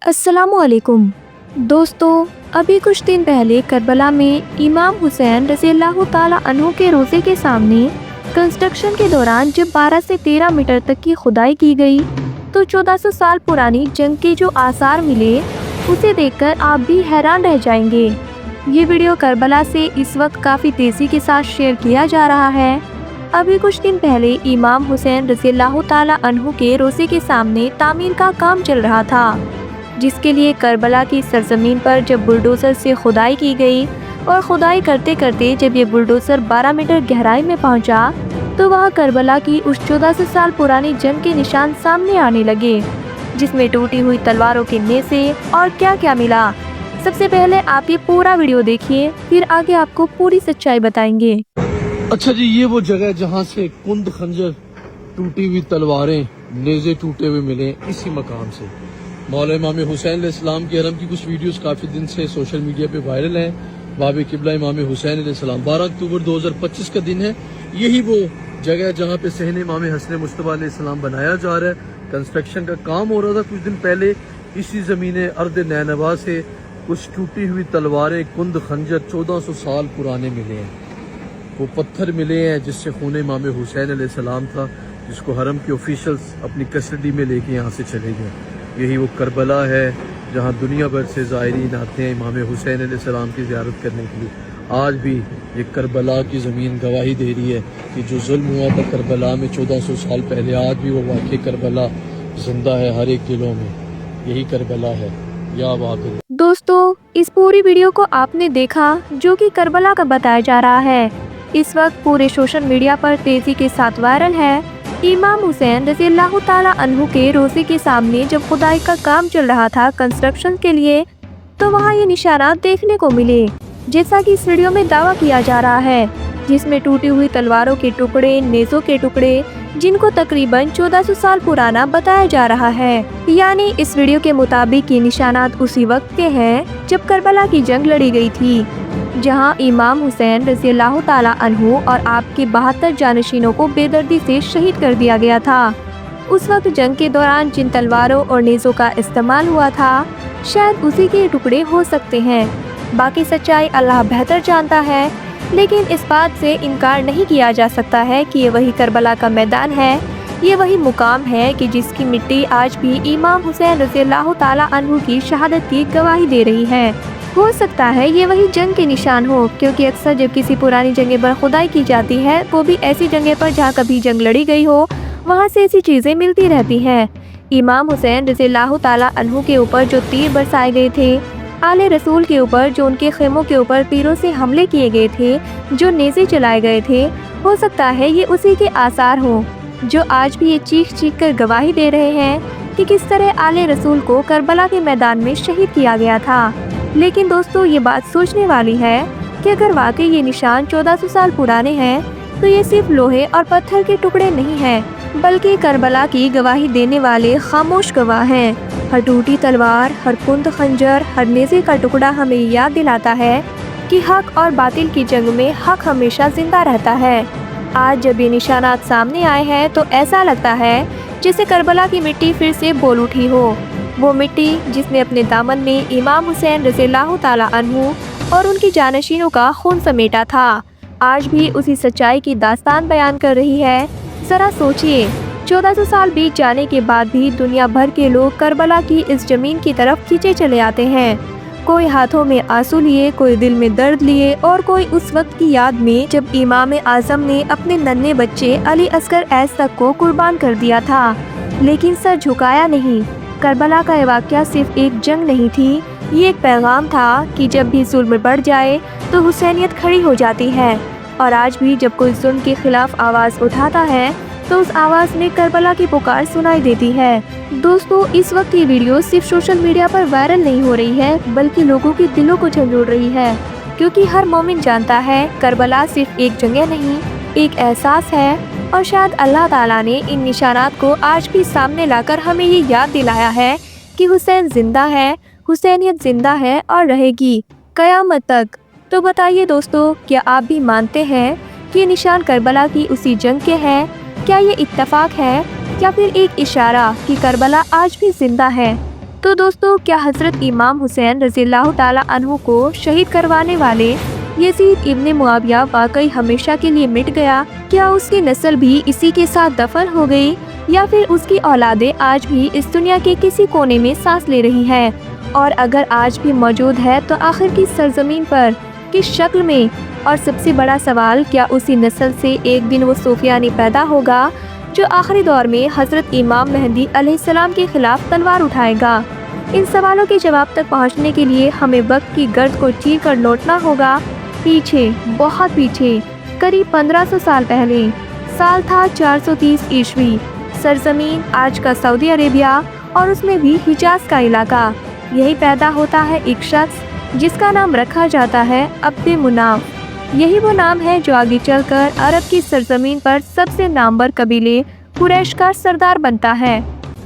अस्सलामुअलैकुम दोस्तों, अभी कुछ दिन पहले करबला में इमाम हुसैन रज़ियल्लाहु ताला अन्हु के रोज़े के सामने कंस्ट्रक्शन के दौरान जब 12 से 13 मीटर तक की खुदाई की गई तो 1400 साल पुरानी जंग के जो आसार मिले उसे देखकर आप भी हैरान रह जाएंगे। ये वीडियो करबला से इस वक्त काफ़ी तेज़ी के साथ शेयर किया जा रहा है। अभी कुछ दिन पहले इमाम हुसैन रज़ियल्लाहु ताला अन्हु के रोज़े के सामने तामीर का काम चल रहा था, जिसके लिए करबला की सरजमीन पर जब बुलडोज़र से खुदाई की गई और खुदाई करते करते जब ये बुलडोज़र 12 मीटर गहराई में पहुंचा तो वहाँ करबला की उस 1400 साल पुरानी जंग के निशान सामने आने लगे, जिसमें टूटी हुई तलवारों के नेज़े और क्या क्या मिला। सबसे पहले आप ये पूरा वीडियो देखिए, फिर आगे आपको पूरी सच्चाई बताएंगे। अच्छा जी, ये वो जगह है जहाँ से कुंद खंजर, टूटी हुई तलवारें, नेज़े टूटे हुए मिले। इसी मकाम से मौला इमाम हुसैन अलैहिस्सलाम की हरम की कुछ वीडियोस काफ़ी दिन से सोशल मीडिया पे वायरल हैं। बाब किबला इमाम हुसैन अलैहिस्सलाम 12 अक्टूबर 2025 का दिन है। यही वो जगह है जहाँ पे सहन इमाम हसन मुस्तफा अलैहिस्सलाम बनाया जा रहा है। कंस्ट्रक्शन का काम हो रहा था कुछ दिन पहले। इसी ज़मीन अर्द नैनवा से कुछ टूटी हुई तलवारें, कुंद खंजर 1400 साल पुराने मिले हैं। वो पत्थर मिले हैं जिससे खून इमाम हुसैन अलैहिस्सलाम था, जिसको हरम के ऑफिशियल्स अपनी कस्टडी में लेके यहाँ से चले गए। यही वो करबला है जहाँ दुनिया भर से ज़ायरीन आते हैं इमाम हुसैन अलैहिस्सलाम की ज़ियारत करने के लिए। आज भी ये करबला की ज़मीन गवाही दे रही है कि जो जुल्म हुआ था करबला में 1400 साल पहले, आज भी वो वाक़ई करबला जिंदा है हर एक दिलों में। यही करबला है। या वाक़ई दोस्तों, इस पूरी वीडियो को आपने देखा जो कि करबला का बताया जा रहा है। इस वक्त पूरे सोशल मीडिया पर तेज़ी के साथ वायरल है। इमाम हुसैन रज़ियल्लाहु ताला अन्हु के रोज़े के सामने जब खुदाई का काम चल रहा था कंस्ट्रक्शन के लिए तो वहाँ ये निशानात देखने को मिले, जैसा कि इस वीडियो में दावा किया जा रहा है, जिसमें टूटी हुई तलवारों के टुकड़े, नेज़ों के टुकड़े, जिनको तकरीबन 1400 साल पुराना बताया जा रहा है। यानी इस वीडियो के मुताबिक ये निशानात उसी वक्त के हैं जब करबला की जंग लड़ी गई थी, जहां इमाम हुसैन रज़ियल्लाहु ताला अन्हु और आपके 72 जानशीनों को बेदर्दी से शहीद कर दिया गया था। उस वक्त जंग के दौरान जिन तलवारों और नेज़ों का इस्तेमाल हुआ था शायद उसी के टुकड़े हो सकते हैं। बाकी सच्चाई अल्लाह बेहतर जानता है, लेकिन इस बात से इनकार नहीं किया जा सकता है कि ये वही करबला का मैदान है, ये वही मुकाम है कि जिसकी मिट्टी आज भी इमाम हुसैन रज़ियल्लाहु ताला अन्हु की शहादत की गवाही दे रही है। हो सकता है ये वही जंग के निशान हो, क्योंकि अक्सर जब किसी पुरानी जगह पर खुदाई की जाती है वो भी ऐसी जगह पर जहाँ कभी जंग लड़ी गई हो, वहाँ से ऐसी चीज़ें मिलती रहती हैं। इमाम हुसैन रज़ियल्लाहु ताला अन्हु के ऊपर जो तीर बरसाए गए थे, आले रसूल के ऊपर जो उनके खेमों के ऊपर तीरों से हमले किए गए थे, जो नेज़े चलाए गए थे, हो सकता है ये उसी के आसार हों जो आज भी ये चीख चीख कर गवाही दे रहे हैं कि किस तरह आले रसूल को करबला के मैदान में शहीद किया गया था। लेकिन दोस्तों, ये बात सोचने वाली है कि अगर वाकई ये निशान 1400 साल पुराने हैं तो ये सिर्फ लोहे और पत्थर के टुकड़े नहीं हैं, बल्कि करबला की गवाही देने वाले खामोश गवाह हैं। हर टूटी तलवार, हर कुंद खंजर, हर नेज़े का टुकड़ा हमें याद दिलाता है कि हक और बातिल की जंग में हक हमेशा जिंदा रहता है। आज जब ये निशानात सामने आए हैं तो ऐसा लगता है जैसे करबला की मिट्टी फिर से बोल उठी हो, वो मिट्टी जिसने अपने दामन में इमाम हुसैन रज़ियल्लाहु ताला अन्हु और उनकी जानशीनों का खून समेटा था, आज भी उसी सच्चाई की दास्तान बयान कर रही है। ज़रा सोचिए, 1400 साल बीत जाने के बाद भी दुनिया भर के लोग करबला की इस ज़मीन की तरफ खींचे चले आते हैं। कोई हाथों में आंसू लिए, कोई दिल में दर्द लिए और कोई उस वक्त की याद में जब इमाम आज़म ने अपने नन्हे बच्चे अली असगर ऐस तक को कुर्बान कर दिया था, लेकिन सर झुकाया नहीं। करबला का ये वाक़या सिर्फ एक जंग नहीं थी, ये एक पैगाम था कि जब भी जुल्म बढ़ जाए तो हुसैनियत खड़ी हो जाती है। और आज भी जब कोई जुल्म के खिलाफ आवाज़ उठाता है तो उस आवाज़ में करबला की पुकार सुनाई देती है। दोस्तों, इस वक्त ये वीडियो सिर्फ सोशल मीडिया पर वायरल नहीं हो रही है, बल्कि लोगों के दिलों को झंझोड़ रही है, क्योंकि हर मोमिन जानता है करबला सिर्फ एक जगह नहीं, एक एहसास है। और शायद अल्लाह ताला ने इन निशानात को आज भी सामने लाकर हमें ये याद दिलाया है कि हुसैन जिंदा है, हुसैनियत जिंदा है और रहेगी क़यामत तक। तो बताइए दोस्तों, क्या आप भी मानते हैं कि ये निशान करबला की उसी जंग के हैं? क्या ये इत्तफाक है या फिर एक इशारा कि करबला आज भी जिंदा है? तो दोस्तों, क्या हजरत इमाम हुसैन रज़ी अल्लाह ताला अन्हु को शहीद करवाने वाले यजीद इब्ने मुआविया वाकई हमेशा के लिए मिट गया? क्या उसकी नस्ल भी इसी के साथ दफन हो गई, या फिर उसकी औलादें आज भी इस दुनिया के किसी कोने में सांस ले रही है? और अगर आज भी मौजूद है तो आखिर किस सरजमीन पर, किस शक्ल में? और सबसे बड़ा सवाल, क्या उसी नस्ल से एक दिन वो सूफियानी पैदा होगा जो आखिरी दौर में हजरत इमाम मेहदी अलैहिस्सलाम के खिलाफ तलवार उठाएगा? इन सवालों के जवाब तक पहुंचने के लिए हमें वक्त की गर्द को चीर कर लौटना होगा पीछे, बहुत पीछे, करीब 1500 साल पहले। साल था 430 ईस्वी। सरजमीन आज का सऊदी अरेबिया और उसमें भी हिजाज का इलाका। यही पैदा होता है एक शख्स जिसका नाम रखा जाता है अब्दे मुनाफ। यही वो नाम है जो आगे चलकर अरब की सरजमीन पर सबसे नामवर कबीले कुरैश का सरदार बनता है।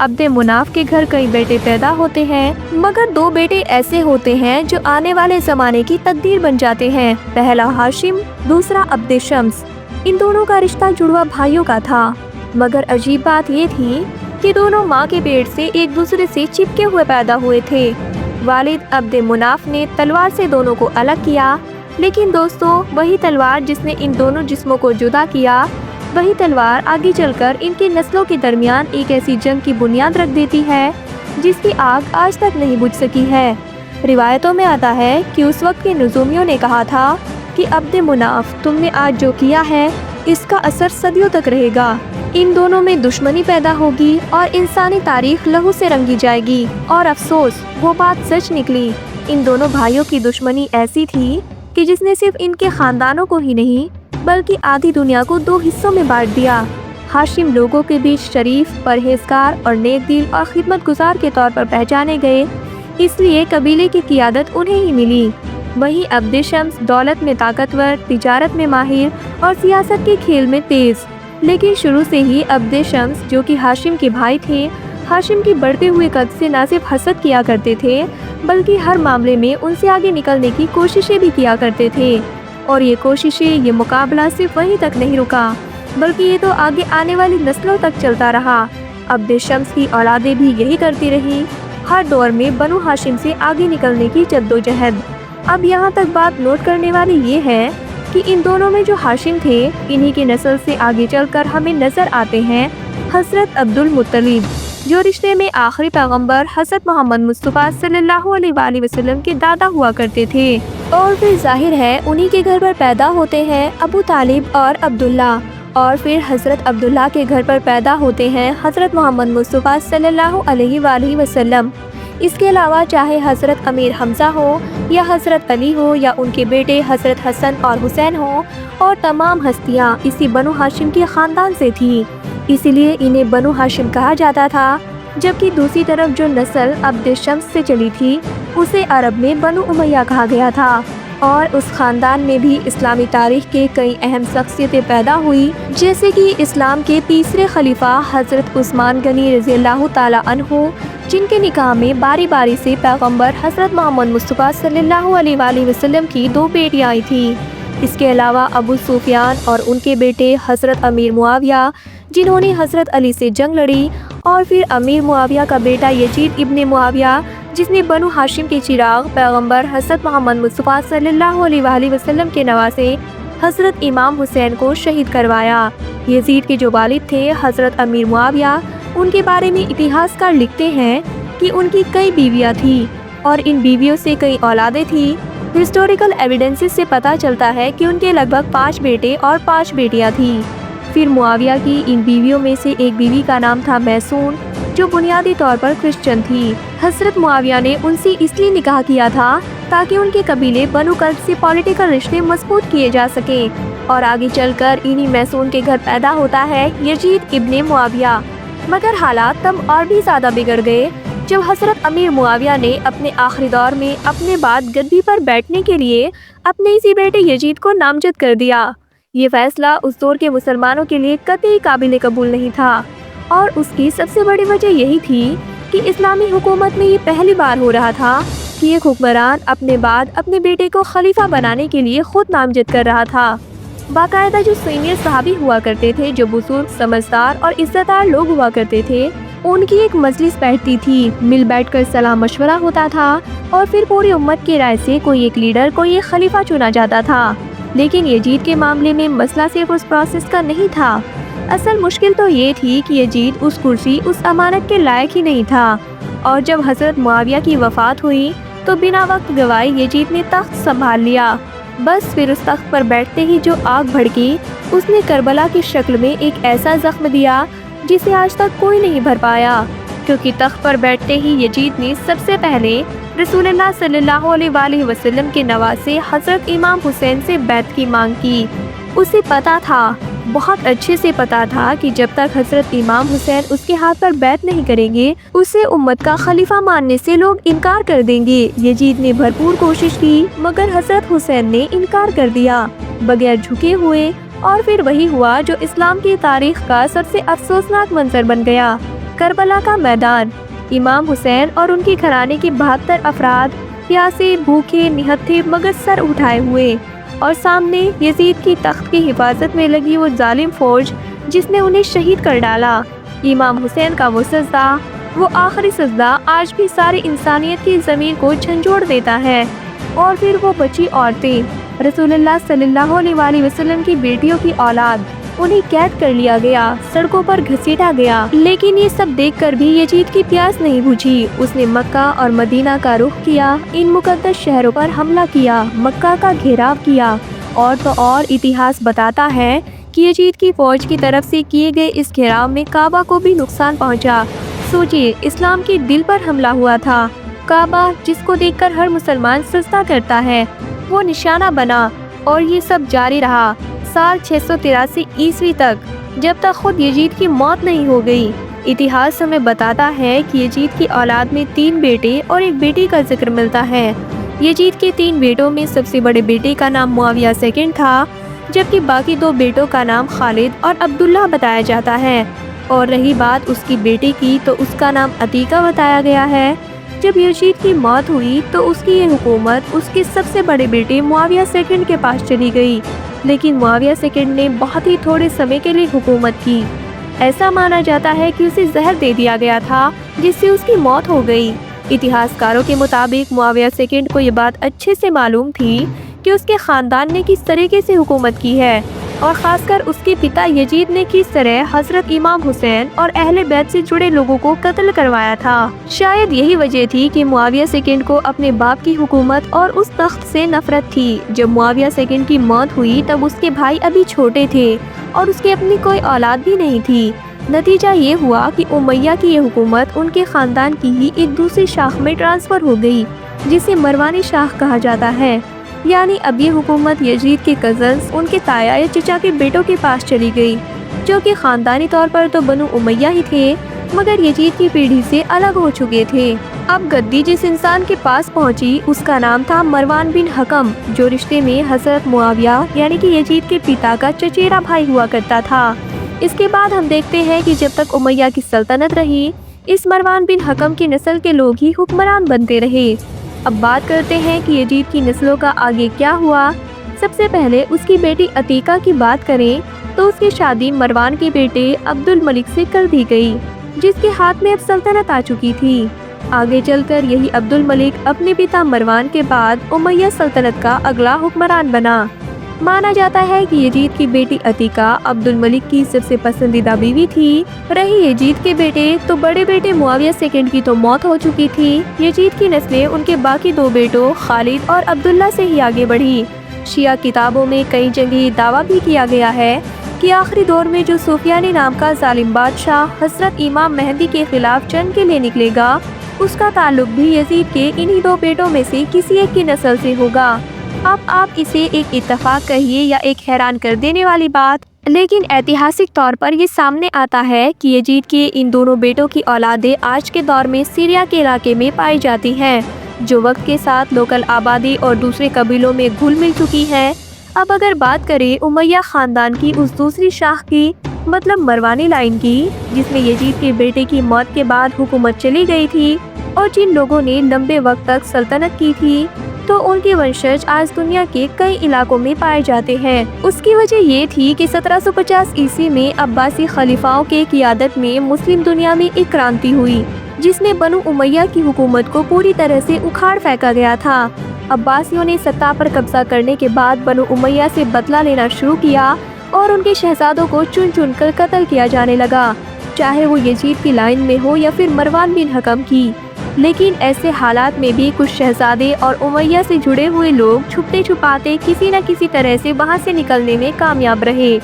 अब्दे मुनाफ के घर कई बेटे पैदा होते हैं, मगर 2 बेटे ऐसे होते हैं जो आने वाले जमाने की तकदीर बन जाते हैं। पहला हाशिम, दूसरा अब्दे शम्स। इन दोनों का रिश्ता जुड़वा भाइयों का था, मगर अजीब बात ये थी कि दोनों माँ के पेट से एक दूसरे से चिपके हुए पैदा हुए थे। वालिद अब्दे मुनाफ ने तलवार से दोनों को अलग किया, लेकिन दोस्तों, वही तलवार जिसने इन दोनों जिस्मों को जुदा किया, वही तलवार आगे चलकर इनकी नस्लों के दरमियान एक ऐसी जंग की बुनियाद रख देती है जिसकी आग आज तक नहीं बुझ सकी है। रिवायतों में आता है कि उस वक्त के नजूमियों ने कहा था कि अब्दे मुनाफ, तुमने आज जो किया है इसका असर सदियों तक रहेगा। इन दोनों में दुश्मनी पैदा होगी और इंसानी तारीख लहू से रंगी जाएगी। और अफसोस, वो बात सच निकली। इन दोनों भाइयों की दुश्मनी ऐसी थी कि जिसने सिर्फ इनके खानदानों को ही नहीं बल्कि आधी दुनिया को 2 हिस्सों में बांट दिया। हाशिम लोगों के बीच शरीफ, परहेजगार और नेक दिल और खिदमत गुजार के तौर पर पहचाने गए, इसलिए कबीले की क़ियादत उन्हें ही मिली। वहीं अब्दे शम्स दौलत में ताकतवर, तिजारत में माहिर और सियासत के खेल में तेज। लेकिन शुरू से ही अब्दे शम्स, जो कि हाशिम के भाई थे, हाशिम की बढ़ते हुए कद से न सिर्फ हसद किया करते थे बल्कि हर मामले में उनसे आगे निकलने की कोशिशें भी किया करते थे। और ये कोशिशें, ये मुकाबला सिर्फ वहीं तक नहीं रुका, बल्कि ये तो आगे आने वाली नस्लों तक चलता रहा। अब्दे शम्स की औलादें भी यही करती रही, हर दौर में बनु हाशिम से आगे निकलने की जद्दोजहद। अब यहाँ तक बात नोट करने वाली ये है कि इन दोनों में जो हाशिम थे, इन्हीं की नस्ल से आगे चलकर हमें नजर आते हैं हजरत अब्दुल मुत्तलिब, जो रिश्ते में आखिरी पैगंबर हजरत मोहम्मद मुस्तफ़ा सल्लल्लाहु अलैहि वसल्लम के दादा हुआ करते थे। और फिर जाहिर है उन्हीं के घर पर पैदा होते हैं अबू तालिब और अब्दुल्ला, और फिर हजरत अब्दुल्ला के घर पर पैदा होते हैं हजरत मोहम्मद मुस्तफ़ा सल्लल्लाहु अलैहि वसल्लम। इसके अलावा चाहे हजरत अमीर हमज़ा हो या हजरत अली हो या उनके बेटे हजरत हसन और हुसैन हो, और तमाम हस्तियाँ इसी बनु हाशिम के ख़ानदान से थी, इसीलिए इन्हें बनु हाशिम कहा जाता था। जबकि दूसरी तरफ जो नस्ल अब्दे शम्स से चली थी उसे अरब में बनु उमैया कहा गया था, और उस ख़ानदान में भी इस्लामी तारीख़ के कई अहम शख्सियतें पैदा हुई, जैसे कि इस्लाम के तीसरे खलीफा हज़रत उस्मान गनी रज़ी अल्लाह ताला अन्हु, जिनके निकाह में बारी बारी से पैगंबर हज़रत मोहम्मद मुस्तफ़ा सल्लल्लाहु अलैहि वसल्लम की 2 बेटियाँ आई थी। इसके अलावा अबू सुफियान और उनके बेटे हज़रत अमीर मुआविया, जिन्होंने हज़रत अली से जंग लड़ी, और फिर अमीर मुआविया का बेटा यजीद इब्ने मुआविया, जिसने बनु हाशिम के चिराग पैगंबर हज़रत मोहम्मद मुस्तफ़ा सल्लल्लाहु अलैहि वसल्लम के नवासे हज़रत इमाम हुसैन को शहीद करवाया। यजीद के जो वालिद थे हज़रत अमीर मुआविया, उनके बारे में इतिहासकार लिखते हैं कि उनकी कई बीवियाँ थीं और इन बीवियों से कई औलादें थीं। हिस्टोरिकल एविडेंसेस से पता चलता है कि उनके लगभग 5 बेटे और 5 बेटियाँ थीं। फिर मुआविया की इन बीवियों में से एक बीवी का नाम था मैसून, जो बुनियादी तौर पर क्रिश्चियन थी। हज़रत मुआविया ने उनसे इसलिए निकाह किया था ताकि उनके कबीले बनु कल्ब से पॉलिटिकल रिश्ते मजबूत किए जा सकें, और आगे चलकर इन्हीं मैसून के घर पैदा होता है यजीद इब्ने मुआविया। मगर हालात तब और भी ज़्यादा बिगड़ गए जब हज़रत अमीर मुआविया ने अपने आखिरी दौर में अपने बाद गद्दी पर बैठने के लिए अपने इसी बेटे यजीद को नामजद कर दिया। ये फैसला उस दौर के मुसलमानों के लिए कतई काबिल कबूल नहीं था, और उसकी सबसे बड़ी वजह यही थी कि इस्लामी हुकूमत में ये पहली बार हो रहा था कि एक हुक्मरान अपने बाद अपने बेटे को खलीफा बनाने के लिए खुद नामजद कर रहा था। बाकायदा जो सीनियर सहाबी हुआ करते थे, जो बुजुर्ग, समझदार और इज्जतदार लोग हुआ करते थे, ان کی ایک مجلس بیٹھتی تھی، مل بیٹھ کر صلاح مشورہ ہوتا تھا اور پھر پوری امت کی رائے سے کوئی ایک لیڈر، کوئی ایک خلیفہ چنا جاتا تھا۔ لیکن یزید کے معاملے میں مسئلہ صرف اس پروسیس کا نہیں تھا، اصل مشکل تو یہ تھی کہ یزید اس کرسی، اس امانت کے لائق ہی نہیں تھا۔ اور جب حضرت معاویہ کی وفات ہوئی تو بنا وقت گوائے یزید نے تخت سنبھال لیا۔ بس پھر اس تخت پر بیٹھتے ہی جو آگ بھڑکی، اس نے کربلا کی شکل میں ایک ایسا زخم دیا جسے آج تک کوئی نہیں بھر پایا، کیونکہ تخت پر بیٹھتے ہی یزید نے سب سے پہلے رسول اللہ صلی اللہ علیہ وآلہ وسلم کے نواسے حضرت امام حسین سے بیعت کی مانگ کی۔ اسے پتا تھا، بہت اچھے سے پتا تھا کہ جب تک حضرت امام حسین اس کے ہاتھ پر بیعت نہیں کریں گے، اسے امت کا خلیفہ ماننے سے لوگ انکار کر دیں گے۔ یزید نے بھرپور کوشش کی مگر حضرت حسین نے انکار کر دیا بغیر جھکے ہوئے، اور پھر وہی ہوا جو اسلام کی تاریخ کا سب سے افسوسناک منظر بن گیا۔ کربلا کا میدان، امام حسین اور ان کی گھرانے کے 72 افراد پیاسے، بھوکے، نہتھے مگر سر اٹھائے ہوئے، اور سامنے یزید کی تخت کی حفاظت میں لگی وہ ظالم فوج جس نے انہیں شہید کر ڈالا۔ امام حسین کا وہ سجدہ، وہ آخری سجدہ آج بھی ساری انسانیت کی زمین کو جھنجھوڑ دیتا ہے۔ اور پھر وہ بچی عورتیں، رسول اللہ صلی اللہ علیہ وآلہ وسلم کی بیٹیوں کی اولاد، انہیں قید کر لیا گیا، سڑکوں پر گھسیٹا گیا۔ لیکن یہ سب دیکھ کر بھی یزید کی پیاس نہیں بجھی۔ اس نے مکہ اور مدینہ کا رخ کیا، ان مقدس شہروں پر حملہ کیا، مکہ کا گھیراؤ کیا، اور تو اور اتہاس بتاتا ہے کہ یزید کی فوج کی طرف سے کیے گئے اس گھیراؤ میں کعبہ کو بھی نقصان پہنچا۔ سوچئے، اسلام کے دل پر حملہ ہوا تھا۔ کعبہ جس کو دیکھ کر ہر مسلمان سجدہ کرتا ہے، وہ نشانہ بنا، اور یہ سب جاری رہا سال 683 عیسوی تک، جب تک خود یزید کی موت نہیں ہو گئی۔ اتہاس ہمیں بتاتا ہے کہ یزید کی اولاد میں 3 بیٹے اور 1 بیٹی کا ذکر ملتا ہے۔ یزید کے 3 بیٹوں میں سب سے بڑے بیٹے کا نام معاویہ II تھا، جبکہ باقی 2 بیٹوں کا نام خالد اور عبداللہ بتایا جاتا ہے۔ اور رہی بات اس کی بیٹی کی تو اس کا نام عتیقہ بتایا گیا ہے۔ جب یزید کی موت ہوئی تو اس کی یہ حکومت اس کے سب سے بڑے بیٹے معاویہ II کے پاس چلی گئی، لیکن معاویہ II نے بہت ہی تھوڑے سمے کے لیے حکومت کی۔ ایسا مانا جاتا ہے کہ اسے زہر دے دیا گیا تھا جس سے اس کی موت ہو گئی۔ اتہاس کاروں کے مطابق معاویہ II کو یہ بات اچھے سے معلوم تھی کہ اس کے خاندان نے کس طریقے سے حکومت کی ہے، اور خاص کر اس کے پتا یزید نے کس طرح حضرت امام حسین اور اہل بیت سے جڑے لوگوں کو قتل کروایا تھا۔ شاید یہی وجہ تھی کہ معاویہ II کو اپنے باپ کی حکومت اور اس تخت سے نفرت تھی۔ جب معاویہ II کی موت ہوئی تب اس کے بھائی ابھی چھوٹے تھے اور اس کی اپنی کوئی اولاد بھی نہیں تھی۔ نتیجہ یہ ہوا کہ امیہ کی یہ حکومت ان کے خاندان کی ہی ایک دوسری شاخ میں ٹرانسفر ہو گئی، جسے مروانی شاخ کہا جاتا ہے۔ یعنی اب یہ حکومت یزید کے کزنز، ان کے تایا یا چچا کے بیٹوں کے پاس چلی گئی، جو کہ خاندانی طور پر تو بنو امیہ ہی تھے، مگر یزید کی پیڑھی سے الگ ہو چکے تھے۔ اب گدی جس انسان کے پاس پہنچی اس کا نام تھا مروان بن حکم، جو رشتے میں حضرت معاویہ یعنی کہ یزید کے پتا کا چچیرا بھائی ہوا کرتا تھا۔ اس کے بعد ہم دیکھتے ہیں کہ جب تک امیہ کی سلطنت رہی، اس مروان بن حکم کی نسل کے لوگ ہی حکمران بنتے رہے۔ اب بات کرتے ہیں کہ یزید کی نسلوں کا آگے کیا ہوا۔ سب سے پہلے اس کی بیٹی عتیقہ کی بات کریں تو اس کی شادی مروان کے بیٹے عبد الملک سے کر دی گئی، جس کے ہاتھ میں اب سلطنت آ چکی تھی۔ آگے چل کر یہی عبد الملک اپنے پتا مروان کے بعد امیہ سلطنت کا اگلا حکمران بنا۔ مانا جاتا ہے کہ یزید کی بیٹی عتیقہ عبد الملک کی سب سے پسندیدہ بیوی تھی۔ رہی یزید کے بیٹے تو بڑے بیٹے معاویہ II کی تو موت ہو چکی تھی۔ یزید کی نسلیں ان کے باقی 2 بیٹوں خالد اور عبداللہ سے ہی آگے بڑھی۔ شیعہ کتابوں میں کئی جگہ دعویٰ بھی کیا گیا ہے کہ آخری دور میں جو سفیانی نام کا ظالم بادشاہ حضرت امام مہدی کے خلاف جنگ کے لیے نکلے گا، اس کا تعلق بھی یزید کے انہی 2 بیٹوں میں سے کسی ایک کی نسل سے ہوگا۔ اب آپ اسے ایک اتفاق کہیے یا ایک حیران کر دینے والی بات، لیکن ایتہاسک طور پر یہ سامنے آتا ہے کہ یزید کے ان دونوں بیٹوں کی اولادیں آج کے دور میں سیریا کے علاقے میں پائی جاتی ہیں، جو وقت کے ساتھ لوکل آبادی اور دوسرے قبیلوں میں گھل مل چکی ہے۔ اب اگر بات کریں امیہ خاندان کی اس دوسری شاخ کی، مطلب مروانی لائن کی، جس میں یزید کے بیٹے کی موت کے بعد حکومت چلی گئی تھی اور جن لوگوں نے لمبے وقت تک سلطنت کی تھی، तो उनके वंशज आज दुनिया के कई इलाकों में पाए जाते हैं। उसकी वजह ये थी कि 1750 ईस्वी में अब्बासी खलीफाओं के क़ियादत में मुस्लिम दुनिया में एक क्रांति हुई, जिसमें बनु उमैया की हुकूमत को पूरी तरह से उखाड़ फेंका गया था। अब्बासियों ने सत्ता पर कब्जा करने के बाद बनु उमैया से बदला लेना शुरू किया और उनके शहजादों को चुन चुन कर कत्ल किया जाने लगा, चाहे वो यजीद की लाइन में हो या फिर मरवान बिन हकम की। लेकिन ऐसे हालात में भी कुछ शहजादे और उमैया से जुड़े हुए लोग छुपते छुपाते किसी न किसी तरह से वहां से निकलने में कामयाब रहे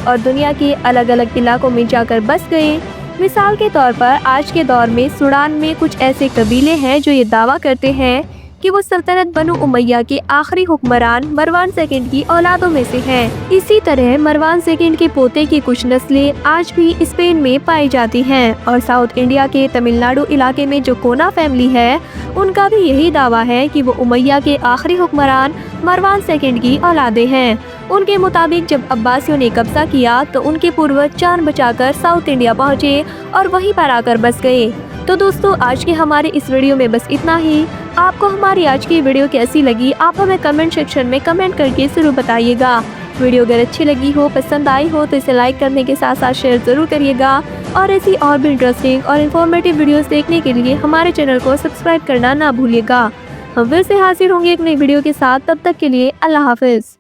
और दुनिया के अलग अलग इलाकों में जाकर बस गए। मिसाल के तौर पर आज के दौर में सूडान में कुछ ऐसे कबीले हैं जो ये दावा करते हैं कि वो सल्तनत बनु उमैया के आखिरी हुक्मरान मरवान सेकंड की औलादों में से हैं। इसी तरह मरवान सेकंड के पोते की कुछ नस्लें आज भी स्पेन में पाई जाती हैं और साउथ इंडिया के तमिलनाडु इलाके में जो कोना फैमिली है, उनका भी यही दावा है कि वो उमैया के आखिरी हुक्मरान मरवान सेकंड की औलादे हैं। उनके मुताबिक जब अब्बासियों ने कब्जा किया तो उनके पूर्वज जान बचाकर साउथ इंडिया पहुँचे और वहीं पर आकर बस गए। तो दोस्तों, आज के हमारे इस वीडियो में बस इतना ही। आपको हमारी आज की वीडियो कैसी लगी, आप हमें कमेंट सेक्शन में कमेंट करके ज़रूर बताइएगा। वीडियो अगर अच्छी लगी हो, पसंद आई हो तो इसे लाइक करने के साथ साथ शेयर ज़रूर करिएगा और ऐसी और भी इंटरेस्टिंग और इन्फॉर्मेटिव वीडियोस देखने के लिए हमारे चैनल को सब्सक्राइब करना ना भूलिएगा। हम फिर से हाजिर होंगे एक नई वीडियो के साथ, तब तक के लिए अल्लाह हाफिज़।